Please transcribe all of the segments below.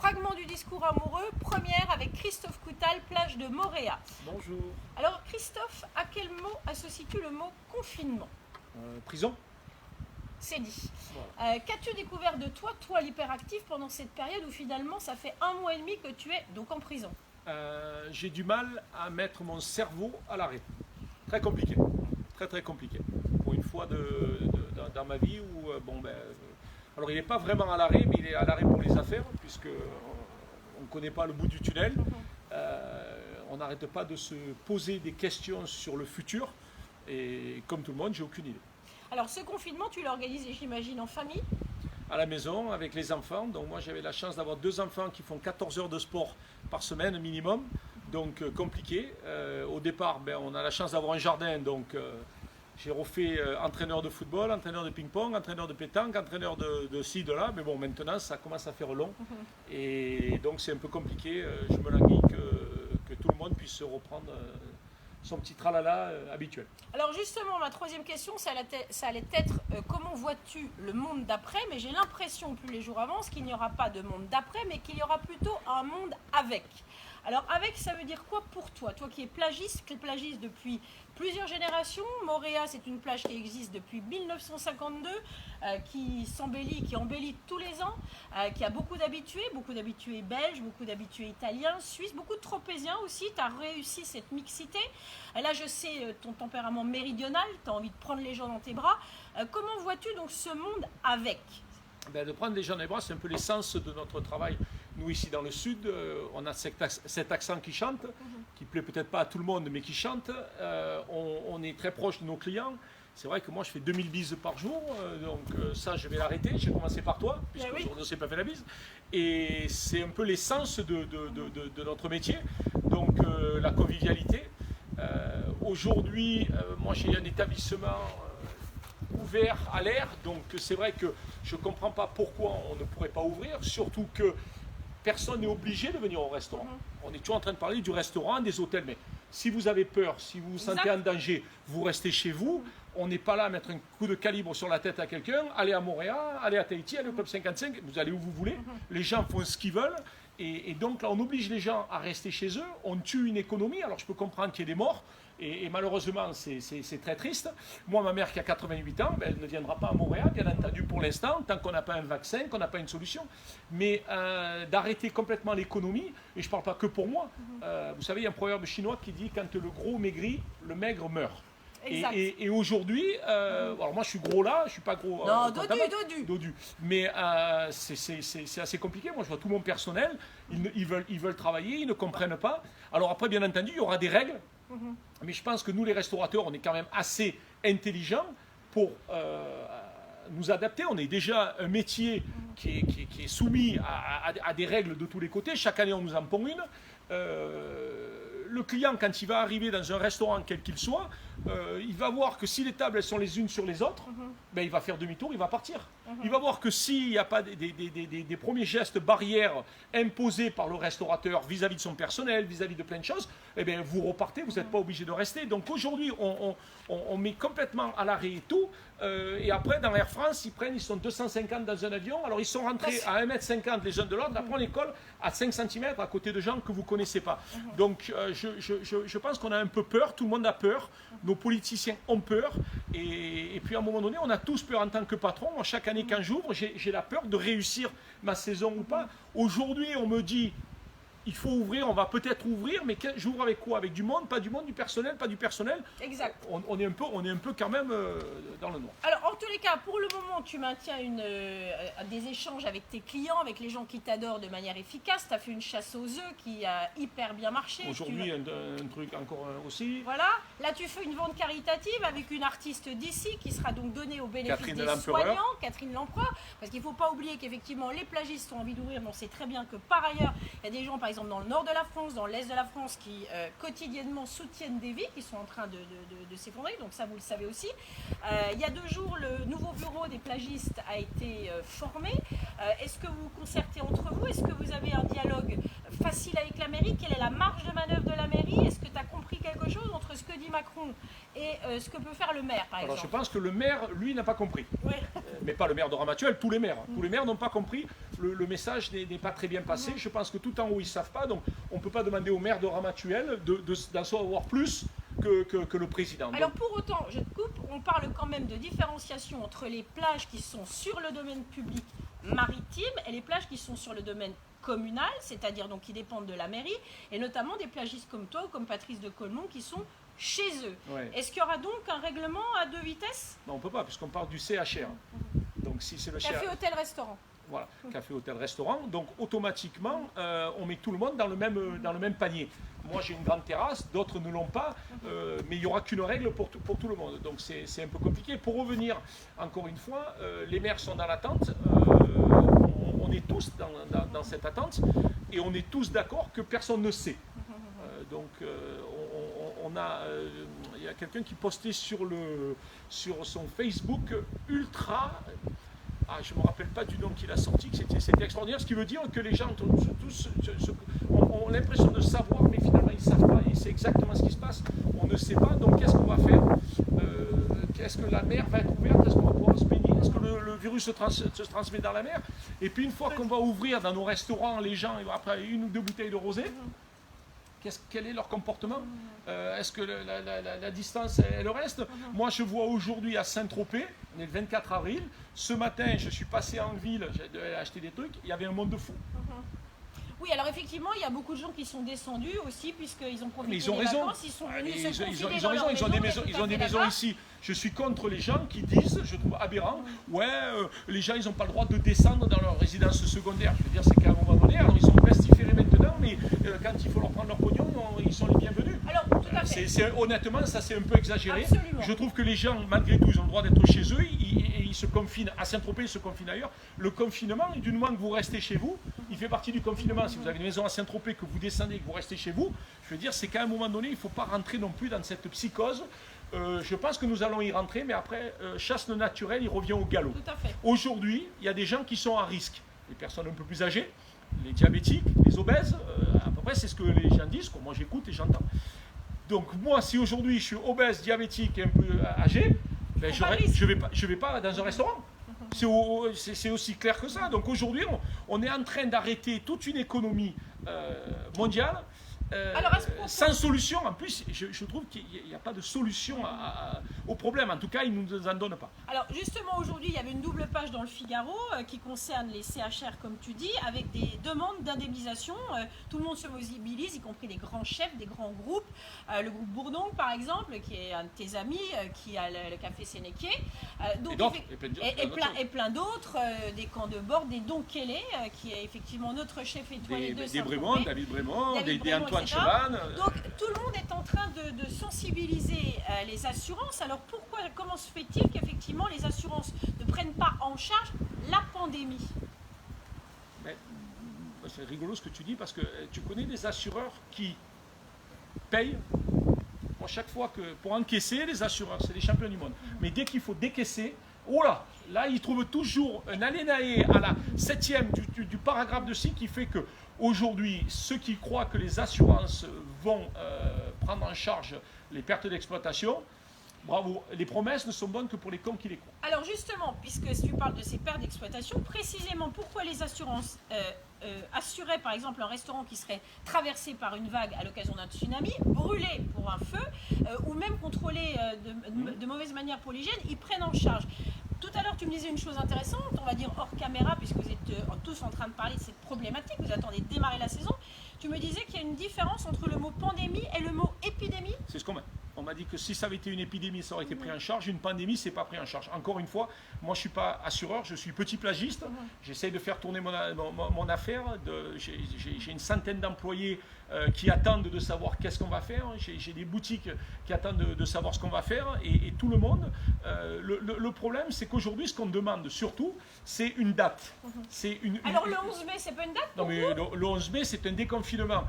fragment du discours amoureux, première avec Christophe Coutal, plage de Moréa. Bonjour. Alors Christophe, à quel mot associes-tu le mot confinement? Prison. C'est dit. Voilà. Qu'as-tu découvert de toi l'hyperactif, pendant cette période où finalement ça fait 1 mois et demi que tu es donc en prison? J'ai du mal à mettre mon cerveau à l'arrêt. Très compliqué. Très compliqué. Pour une fois dans ma vie où, alors il n'est pas vraiment à l'arrêt, mais il est à l'arrêt pour les affaires, puisque on ne connaît pas le bout du tunnel. On n'arrête pas de se poser des questions sur le futur. Et comme tout le monde, j'ai aucune idée. Alors ce confinement, tu l'as organisé, j'imagine, en famille? À la maison, avec les enfants. Donc moi, j'avais la chance d'avoir 2 enfants qui font 14 heures de sport par semaine minimum. Donc compliqué. Au départ, on a la chance d'avoir un jardin. Donc j'ai refait entraîneur de football, entraîneur de ping-pong, entraîneur de pétanque, entraîneur de ci, de là. Mais bon, maintenant, ça commence à faire long. Et donc c'est un peu compliqué. Je me languis que tout le monde puisse reprendre son petit tralala habituel. Alors justement, ma troisième question, ça allait être comment vois-tu le monde d'après? Mais j'ai l'impression, plus les jours avancent, qu'il n'y aura pas de monde d'après, mais qu'il y aura plutôt un monde avec. Alors avec, ça veut dire quoi pour toi? Toi qui es plagiste depuis plusieurs générations. Moréa, c'est une plage qui existe depuis 1952, qui s'embellit, qui embellit tous les ans, qui a beaucoup d'habitués belges, beaucoup d'habitués italiens, suisses, beaucoup de tropéziens aussi. Tu as réussi cette mixité. Là, je sais ton tempérament méridional, tu as envie de prendre les gens dans tes bras. Comment vois-tu donc ce monde avec? De prendre les gens dans les bras, c'est un peu l'essence de notre travail. Nous, ici dans le sud, on a cet accent qui chante, qui ne plaît peut-être pas à tout le monde, mais qui chante. On est très proche de nos clients. C'est vrai que moi, je fais 2000 bises par jour, donc ça, je vais l'arrêter. J'ai commencé par toi, puisque aujourd'hui, on ne s'est pas fait la bise. Et c'est un peu l'essence de notre métier, donc la convivialité. Aujourd'hui, moi, j'ai un établissement ouvert à l'air, donc c'est vrai que je ne comprends pas pourquoi on ne pourrait pas ouvrir, surtout que personne n'est obligé de venir au restaurant. On est toujours en train de parler du restaurant, des hôtels, mais si vous avez peur, si vous vous sentez en danger, vous restez chez vous. On n'est pas là à mettre un coup de calibre sur la tête à quelqu'un. Allez à Montréal, allez à Tahiti, allez au Club 55, vous allez où vous voulez. Les gens font ce qu'ils veulent. Et donc là, on oblige les gens à rester chez eux. On tue une économie. Alors je peux comprendre qu'il y ait des morts. Et malheureusement, c'est très triste. Moi, ma mère qui a 88 ans, elle ne viendra pas à Montréal, bien entendu, pour l'instant, tant qu'on n'a pas un vaccin, qu'on n'a pas une solution. Mais d'arrêter complètement l'économie, et je ne parle pas que pour moi. Vous savez, il y a un proverbe chinois qui dit « Quand le gros maigrit, le maigre meurt ». Et aujourd'hui, alors moi je suis gros là, je suis pas gros. Non, dodu. Mais c'est assez compliqué. Moi je vois tout mon personnel, ils veulent travailler, ils ne comprennent pas. Alors après, bien entendu, il y aura des règles. Mais je pense que nous, les restaurateurs, on est quand même assez intelligents pour nous adapter. On est déjà un métier qui est soumis à des règles de tous les côtés. Chaque année, on nous en pond une. Le client, quand il va arriver dans un restaurant, quel qu'il soit, il va voir que si les tables elles sont les unes sur les autres, il va faire demi-tour, il va partir. Il va voir que s'il n'y a pas des premiers gestes barrières imposés par le restaurateur vis-à-vis de son personnel, vis-à-vis de plein de choses, vous repartez, vous n'êtes pas obligé de rester. Donc aujourd'hui, on met complètement à l'arrêt et tout. Et après, dans Air France, ils sont 250 dans un avion. Alors ils sont rentrés à 1,50 m les uns de l'autre. Après, on les colle à 5 cm à côté de gens que vous ne connaissez pas. Donc je pense qu'on a un peu peur. Tout le monde a peur. Nos politiciens ont peur. Et puis à un moment donné, on a tous peur en tant que patron. Moi, chaque année, quand j'ouvre, j'ai la peur de réussir ma saison ou pas. Aujourd'hui, on me dit... Il faut ouvrir, on va peut-être ouvrir, mais j'ouvre avec quoi? Avec du monde, pas du monde, du personnel, pas du personnel. Exact. On est un peu quand même dans le noir. Alors, en tous les cas, pour le moment, tu maintiens des échanges avec tes clients, avec les gens qui t'adorent de manière efficace. Tu as fait une chasse aux œufs qui a hyper bien marché. Aujourd'hui, un truc encore aussi. Voilà. Là, tu fais une vente caritative avec une artiste d'ici qui sera donc donnée au bénéfice Catherine des soignants, Catherine Lempereur. Parce qu'il ne faut pas oublier qu'effectivement, les plagistes ont envie d'ouvrir, mais on sait très bien que par ailleurs, il y a des gens, par exemple, dans le nord de la France, dans l'est de la France, qui quotidiennement soutiennent des vies qui sont en train de s'effondrer, donc ça vous le savez aussi. Il y a 2 jours, le nouveau bureau des plagistes a été formé. Est-ce que vous vous concertez entre vous? Est-ce que vous avez un dialogue facile avec la mairie? Quelle est la marge de manœuvre de la mairie? Est-ce que tu as compris quelque chose entre ce que dit Macron et ce que peut faire le maire, par exemple? Alors je pense que le maire, lui, n'a pas compris. Oui. mais pas le maire de Ramatuelle, tous les maires. Tous les maires n'ont pas compris, le message n'est pas très bien passé. Je pense que tout en haut, ils ne savent pas. Donc, on ne peut pas demander au maire de Ramatuelle d'en savoir plus que le président. Alors pour autant, je te coupe, on parle quand même de différenciation entre les plages qui sont sur le domaine public maritime et les plages qui sont sur le domaine communal, c'est-à-dire donc qui dépendent de la mairie, et notamment des plagistes comme toi ou comme Patrice de Colmont qui sont chez eux. Ouais. Est-ce qu'il y aura donc un règlement à 2 vitesses? Non, on ne peut pas, puisqu'on parle du CHR. Donc si c'est le Café, hôtel, restaurant. Voilà, café, hôtel, restaurant. Donc automatiquement, on met tout le monde dans le même panier. Moi j'ai une grande terrasse, d'autres ne l'ont pas, mais il n'y aura qu'une règle pour tout le monde. Donc c'est un peu compliqué. Pour revenir, encore une fois, les maires sont dans l'attente. On est tous dans cette attente et on est tous d'accord que personne ne sait. Il y a quelqu'un qui postait sur son Facebook ultra. Je ne me rappelle pas du nom qu'il a sorti, que c'était extraordinaire, ce qui veut dire que les gens tous ont l'impression de savoir, mais finalement ils ne savent pas, et c'est exactement ce qui se passe. On ne sait pas, donc qu'est-ce qu'on va faire? Est-ce que la mer va être ouverte? Est-ce qu'on va pouvoir se baigner? Est-ce que le virus se transmet dans la mer? Et puis une fois qu'on va ouvrir dans nos restaurants, les gens, après 1 ou 2 bouteilles de rosé, quel est leur comportement? Est-ce que la distance, elle reste? Moi, je vois aujourd'hui à Saint-Tropez, on est le 24 avril, ce matin, je suis passé en ville, j'ai acheté des trucs, il y avait un monde de fou. Oui, alors effectivement, il y a beaucoup de gens qui sont descendus aussi, puisqu'ils ont profité ils ont des raison. vacances, ils sont venus se Ils ont confiner raison, dans ils ont des maisons ici. Je suis contre les gens qui disent, je trouve aberrant, les gens, ils n'ont pas le droit de descendre dans leur résidence secondaire. Je veux dire, c'est qu'à un moment donné, alors ils sont pestiférés maintenant, mais quand il faut leur prendre leur pognon, ils sont les bienvenus. Alors, tout à fait. Honnêtement, ça c'est un peu exagéré. Absolument. Je trouve que les gens, malgré tout, ils ont le droit d'être chez eux, ils se confinent à Saint-Tropez, ils se confinent ailleurs. Le confinement, du moment que vous restez chez vous, il fait partie du confinement. Si vous avez une maison à Saint-Tropez, que vous descendez et que vous restez chez vous, je veux dire, c'est qu'à un moment donné, il ne faut pas rentrer non plus dans cette psychose. Je pense que nous allons y rentrer, mais après, chasse le naturel, il revient au galop. Tout à fait. Aujourd'hui, il y a des gens qui sont à risque. Les personnes un peu plus âgées, les diabétiques, les obèses, à peu près, c'est ce que les gens disent, que moi j'écoute et j'entends. Donc moi, si aujourd'hui je suis obèse, diabétique et un peu âgé, ben, je vais pas dans un restaurant. C'est aussi clair que ça. Donc aujourd'hui, on est en train d'arrêter toute une économie mondiale sans solution. En plus, je trouve qu'il n'y a pas de solution au problème. En tout cas, ils ne nous en donnent pas. Alors justement, aujourd'hui, il y avait une double page dans le Figaro qui concerne les CHR, comme tu dis, avec des demandes d'indemnisation. Tout le monde se mobilise, y compris les grands chefs, des grands groupes. Le groupe Bourdon, par exemple, qui est un de tes amis, qui a le café Sénéquier. Et plein d'autres, des camps de bord, des Don Kellé, qui est effectivement notre chef étoilé de Saint-Tropez. David Brémond, des Antoine Chevan. Donc tout le monde est en train de sensibiliser les assurances. Alors comment se fait-il qu'effectivement les assurances ne prennent pas en charge la pandémie? C'est rigolo ce que tu dis, parce que tu connais des assureurs qui payent. Moi, chaque fois que pour encaisser, les assureurs, c'est les champions du monde. Mais dès qu'il faut décaisser, là, ils trouvent toujours un alinéa à la 7e du paragraphe de ci qui fait que aujourd'hui, ceux qui croient que les assurances vont prendre en charge les pertes d'exploitation, bravo, les promesses ne sont bonnes que pour les cons qui les croient. Alors justement, puisque tu parles de ces pertes d'exploitation, précisément pourquoi les assurances assuraient par exemple un restaurant qui serait traversé par une vague à l'occasion d'un tsunami, brûlé pour un feu, ou même contrôlé de mauvaise manière pour l'hygiène, ils prennent en charge. Tout à l'heure, tu me disais une chose intéressante, on va dire hors caméra, puisque vous êtes tous en train de parler de cette problématique, vous attendez de démarrer la saison. Tu me disais qu'il y a une différence entre le mot pandémie et le mot épidémie. C'est ce qu'on m'a. On m'a dit que si ça avait été une épidémie, ça aurait été pris en charge. Une pandémie, c'est pas pris en charge. Encore une fois, moi je suis pas assureur, je suis petit plagiste. J'essaye de faire tourner mon affaire. J'ai une centaine d'employés qui attendent de savoir qu'est-ce qu'on va faire. J'ai des boutiques qui attendent de savoir ce qu'on va faire. Et tout le monde. Le problème, c'est qu'aujourd'hui, ce qu'on demande surtout, c'est une date. Alors le 11 mai, c'est pas une date? Non, mais le 11 mai, c'est un déconfinement.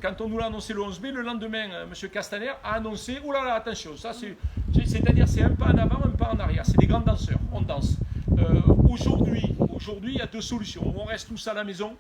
Quand on nous l'a annoncé le 11 mai, le lendemain, M. Castaner a annoncé, oh là là, attention, ça c'est-à-dire c'est un pas en avant, un pas en arrière. C'est des grands danseurs, on danse. Aujourd'hui, il y a deux solutions. On reste tous à la maison,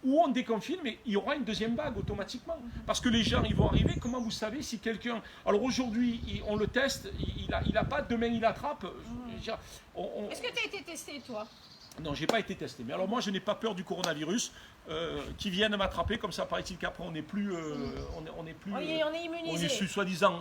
ou on déconfine, mais il y aura une deuxième vague automatiquement. Parce que les gens, ils vont arriver, comment vous savez si quelqu'un... Alors aujourd'hui, on le teste, il n'a pas, demain il attrape. déjà, Est-ce que tu as été testé, toi? non, j'ai pas été testé. Mais alors moi, je n'ai pas peur du coronavirus qui vienne m'attraper. Comme ça, paraît-il qu'après, on n'est plus, on n'est plus, On est immunisé. on est soi-disant.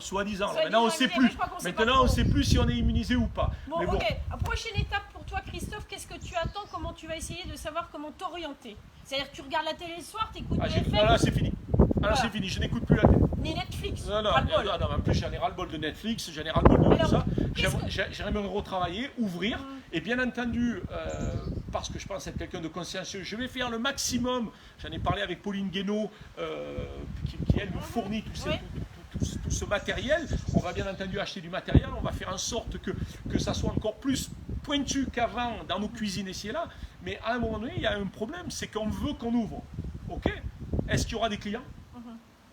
Alors, maintenant, on ne sait immunisé, plus. mais je crois qu'on sait Maintenant, pas on ne trop. sait plus si on est immunisé ou pas. Bon, Mais bon, ok. Prochaine étape pour toi, Christophe, qu'est-ce que tu attends? Comment tu vas essayer de savoir comment t'orienter? C'est-à-dire que tu regardes la télé le soir, tu écoutes BFM, là, c'est fini. Voilà. C'est fini. Je n'écoute plus la télé. ni Netflix. Non, ras-le-bol. en plus, j'en ai ras-le-bol de Netflix, j'en ai ras-le-bol de tout Alors, ça. qu'est-ce que- J'aimerais me retravailler, ouvrir, et bien entendu, parce que je pense être quelqu'un de consciencieux, je vais faire le maximum. J'en ai parlé avec Pauline Guénaud, qui elle nous fournit Oui. tout ce matériel. On va bien entendu acheter du matériel, on va faire en sorte que ça soit encore plus pointu qu'avant dans nos cuisines ici et là. Mais à un moment donné, il y a un problème, c'est qu'on veut qu'on ouvre. Ok? Est-ce qu'il y aura des clients?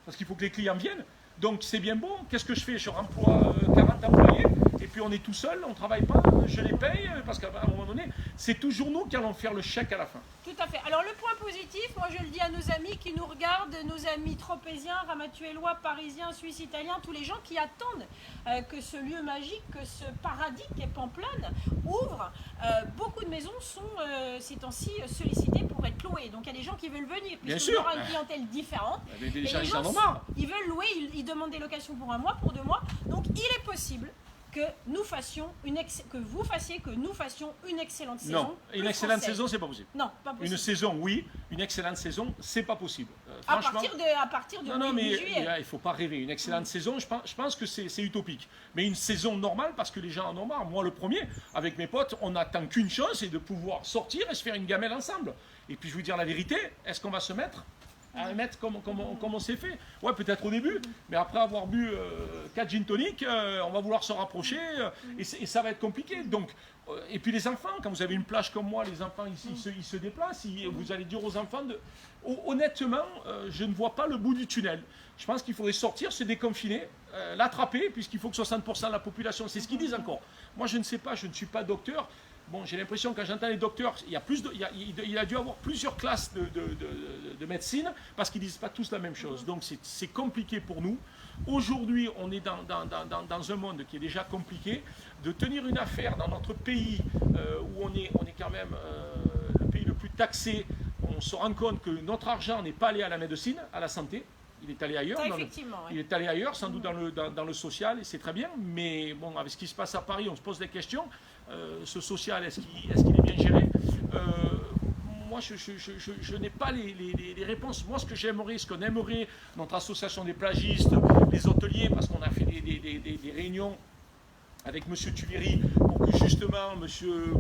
Parce qu'il faut que les clients viennent. Donc c'est bien bon. Qu'est-ce que je fais? Je remploie 40 employés et puis on est tout seul, on ne travaille pas, je les paye parce qu'à un moment donné, c'est toujours nous qui allons faire le chèque à la fin. Tout à fait. Alors le point positif, moi je le dis à nos amis qui nous regardent, nos amis tropéziens, ramatuellois, parisiens, suisses, italiens, tous les gens qui attendent que ce lieu magique, que ce paradis qu'est Pamplonne ouvre. Beaucoup de maisons sont ces temps-ci sollicitées pour être louées. Donc il y a des gens qui veulent venir, Bien puisqu'il y sûr. aura une clientèle différente. Les Et gens, les ils gens, en ont marre. ils veulent louer, ils demandent des locations pour 1 mois, pour 2 mois. Donc il est possible que nous fassions que nous fassions une excellente saison. Non, une plus excellente française. saison, c'est pas possible. Non, pas possible. Une saison, oui. Une excellente saison, c'est pas possible. À Franchement. partir de Non, mais mi-juillet. il ne faut pas rêver. Une excellente saison, je pense que c'est utopique. Mais une saison normale, parce que les gens en ont marre. Moi, le premier, avec mes potes, on n'attend qu'une chose, c'est de pouvoir sortir et se faire une gamelle ensemble. Et puis, je vous dire la vérité, est-ce qu'on va se mettre à mettre comme on s'est fait? Ouais, peut-être au début, mais après avoir bu 4 gin tonic, on va vouloir se rapprocher et ça va être compliqué. Donc, et puis les enfants, quand vous avez une plage comme moi, les enfants ici, ils se déplacent. Vous allez dire aux enfants, honnêtement, je ne vois pas le bout du tunnel. Je pense qu'il faudrait sortir, se déconfiner, l'attraper, puisqu'il faut que 60% de la population, c'est ce qu'ils disent encore. Moi, je ne sais pas, je ne suis pas docteur. Bon, j'ai l'impression, quand j'entends les docteurs, il a dû avoir plusieurs classes de médecine parce qu'ils ne disent pas tous la même chose. Donc, c'est compliqué pour nous. Aujourd'hui, on est dans un monde qui est déjà compliqué. De tenir une affaire dans notre pays où on est quand même le pays le plus taxé, on se rend compte que notre argent n'est pas allé à la médecine, à la santé. Il est allé ailleurs. Ça, effectivement, oui. Il est allé ailleurs, sans doute dans le social, et c'est très bien. Mais bon, avec ce qui se passe à Paris, on se pose des questions. Ce social, est-ce qu'il est bien géré? Moi, je n'ai pas les réponses. Moi, ce qu'on aimerait, notre association des plagistes, les hôteliers, parce qu'on a fait des réunions avec M. Tuviri pour que justement M.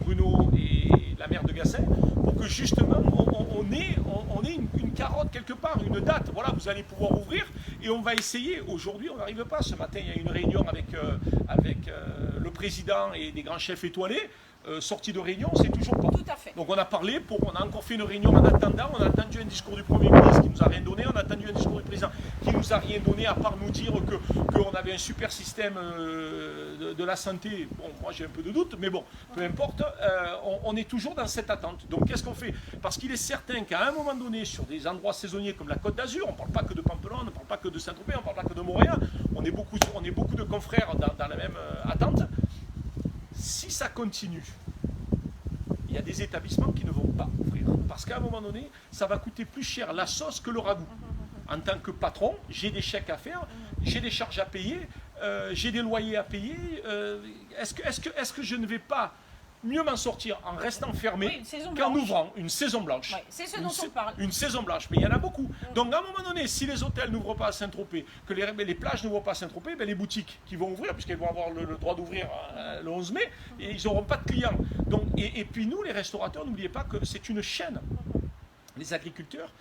Bruno et la maire de Gassin, pour que justement on ait une carotte quelque part, une date. Voilà, vous allez pouvoir ouvrir et on va essayer. Aujourd'hui, on n'arrive pas. Ce matin, il y a eu une réunion avec le président et des grands chefs étoilés. Sortie de réunion, c'est toujours pas. Tout à fait. Donc on a parlé, on a encore fait une réunion en attendant, on a attendu un discours du Premier ministre qui nous a rien donné, on a attendu un discours du président qui nous a rien donné à part nous dire qu'on avait un super système de la santé. Bon, moi j'ai un peu de doute, mais bon, peu importe, on est toujours dans cette attente. Donc qu'est-ce qu'on fait? Parce qu'il est certain qu'à un moment donné, sur des endroits saisonniers comme la Côte d'Azur, on ne parle pas que de Pampelonne, on ne parle pas que de Saint-Tropez, on ne parle pas que de Montréal, on est beaucoup de confrères dans la même attente. Si ça continue, il y a des établissements qui ne vont pas ouvrir. Parce qu'à un moment donné, ça va coûter plus cher la sauce que le ragoût. En tant que patron, j'ai des chèques à faire, j'ai des charges à payer, j'ai des loyers à payer. Est-ce que je ne vais pas mieux m'en sortir en restant fermé qu'en ouvrant une saison blanche? Ouais, c'est ce dont on parle. Une saison blanche, mais il y en a beaucoup. Donc à un moment donné, si les hôtels n'ouvrent pas à Saint-Tropez, que les plages n'ouvrent pas à Saint-Tropez, ben, les boutiques qui vont ouvrir, puisqu'elles vont avoir le droit d'ouvrir le 11 mai, et ils n'auront pas de clients. Donc, et puis nous, les restaurateurs, n'oubliez pas que c'est une chaîne. Les agriculteurs,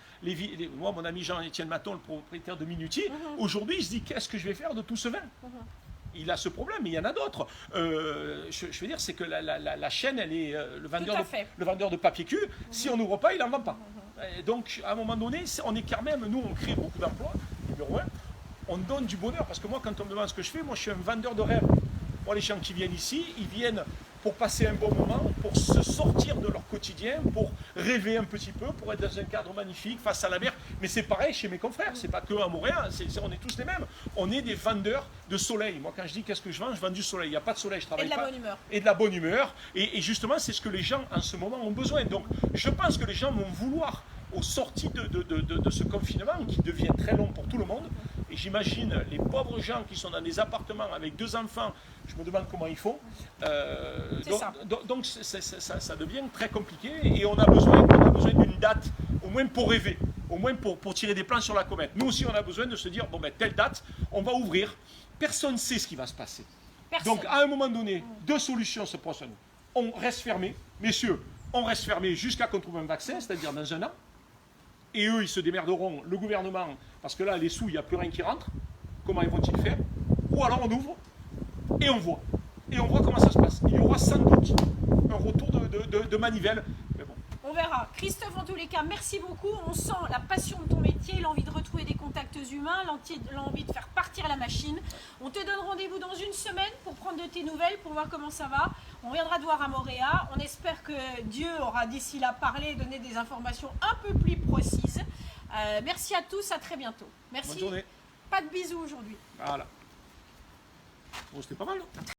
moi, mon ami Jean-Étienne Maton, le propriétaire de Minuti, aujourd'hui, il se dit, qu'est-ce que je vais faire de tout ce vin? Il a ce problème, mais il y en a d'autres. Je veux dire, c'est que la chaîne, elle est le vendeur de papier cul. Si on n'ouvre pas, il n'en vend pas. Et donc, à un moment donné, on est quand même, nous, on crée beaucoup d'emplois. Numéro un, on donne du bonheur. Parce que moi, quand on me demande ce que je fais, moi, je suis un vendeur de rêve. Moi, les gens qui viennent ici, ils viennent pour passer un bon moment, pour se sortir de leur quotidien, pour rêver un petit peu, pour être dans un cadre magnifique face à la mer. Mais c'est pareil chez mes confrères, c'est pas que à Montréal, on est tous les mêmes. On est des vendeurs de soleil. Moi, quand je dis qu'est-ce que je vends du soleil. Il n'y a pas de soleil, je travaille pas. Et de la bonne humeur. Et de la bonne humeur. Et justement, c'est ce que les gens en ce moment ont besoin. Donc, je pense que les gens vont vouloir, aux sorties de ce confinement, qui devient très long pour tout le monde. Et j'imagine les pauvres gens qui sont dans des appartements avec 2 enfants, je me demande comment ils font. Donc ça devient très compliqué et on a besoin d'une date, au moins pour rêver, au moins pour tirer des plans sur la comète. Nous aussi, on a besoin de se dire, bon ben telle date, on va ouvrir. Personne ne sait ce qui va se passer. Personne. Donc à un moment donné, 2 solutions se posent à nous. On reste fermé, messieurs, on reste fermé jusqu'à qu'on trouve un vaccin, c'est-à-dire dans 1 an. Et eux, ils se démerderont, le gouvernement, parce que là, les sous, il n'y a plus rien qui rentre. Comment ils vont-ils faire? Ou alors on ouvre et on voit. Et on voit comment ça se passe. Il y aura sans doute un retour de manivelle. Mais bon. On verra. Christophe, en tous les cas, merci beaucoup. On sent la passion de ton métier, l'envie de retrouver des contacts humains, l'envie de faire partir la machine. On te donne rendez-vous dans 1 semaine pour prendre de tes nouvelles, pour voir comment ça va. On viendra te voir à Moorea. On espère que Dieu aura d'ici là parlé et donné des informations un peu plus précises. Merci à tous, à très bientôt. Merci. Bonne journée. Pas de bisous aujourd'hui. Voilà. Bon, c'était pas mal, non?